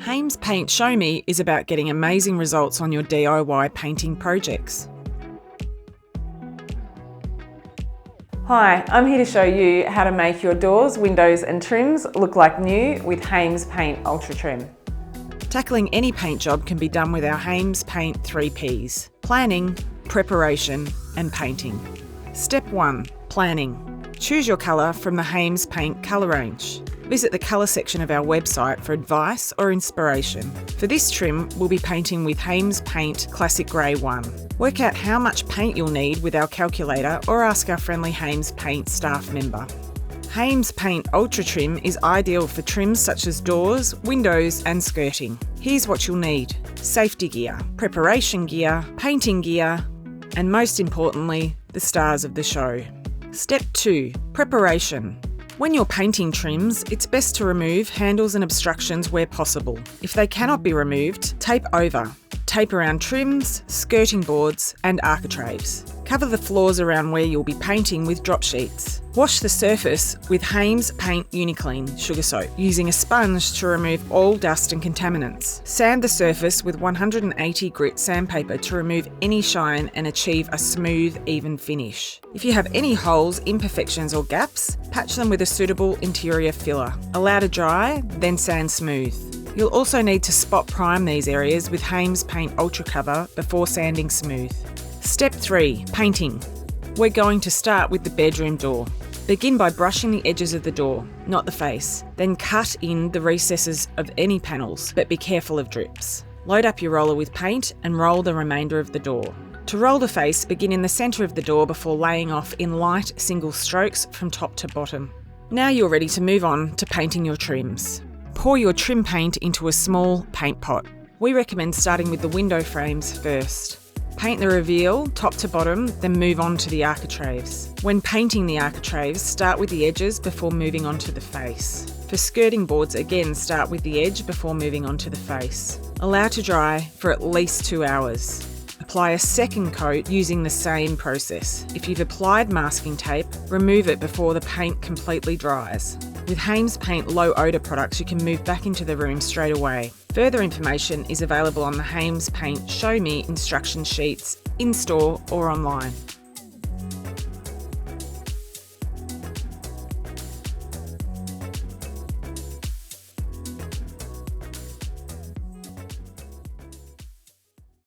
Haymes Paint Show Me is about getting amazing results on your DIY painting projects. Hi, I'm here to show you how to make your doors, windows and trims look like new with Haymes Paint Ultratrim. Tackling any paint job can be done with our Haymes Paint 3 Ps: planning, preparation and painting. Step 1. Planning. Choose your colour from the Haymes Paint colour range. Visit the colour section of our website for advice or inspiration. For this trim, we'll be painting with Haymes Paint Classic Grey 1. Work out how much paint you'll need with our calculator or ask our friendly Haymes Paint staff member. Haymes Paint Ultratrim is ideal for trims such as doors, windows and skirting. Here's what you'll need: safety gear, preparation gear, painting gear, and most importantly, the stars of the show. Step 2. Preparation. When you're painting trims, it's best to remove handles and obstructions where possible. If they cannot be removed, tape over. Tape around trims, skirting boards and architraves. Cover the floors around where you'll be painting with drop sheets. Wash the surface with Haymes Paint Unikleen sugar soap, using a sponge to remove all dust and contaminants. Sand the surface with 180 grit sandpaper to remove any shine and achieve a smooth, even finish. If you have any holes, imperfections or gaps, patch them with a suitable interior filler. Allow to dry, then sand smooth. You'll also need to spot prime these areas with Haymes Paint Ultracover before sanding smooth. Step 3. Painting. We're going to start with the bedroom door. Begin by brushing the edges of the door, not the face. Then cut in the recesses of any panels, but be careful of drips. Load up your roller with paint and roll the remainder of the door. To roll the face, begin in the centre of the door before laying off in light single strokes from top to bottom. Now you're ready to move on to painting your trims. Pour your trim paint into a small paint pot. We recommend starting with the window frames first. Paint the reveal top to bottom, then move on to the architraves. When painting the architraves, start with the edges before moving on to the face. For skirting boards, again start with the edge before moving on to the face. Allow to dry for at least 2 hours. Apply a second coat using the same process. If you've applied masking tape, remove it before the paint completely dries. With Haymes Paint low odour products, you can move back into the room straight away. Further information is available on the Haymes Paint Show Me instruction sheets, in-store or online.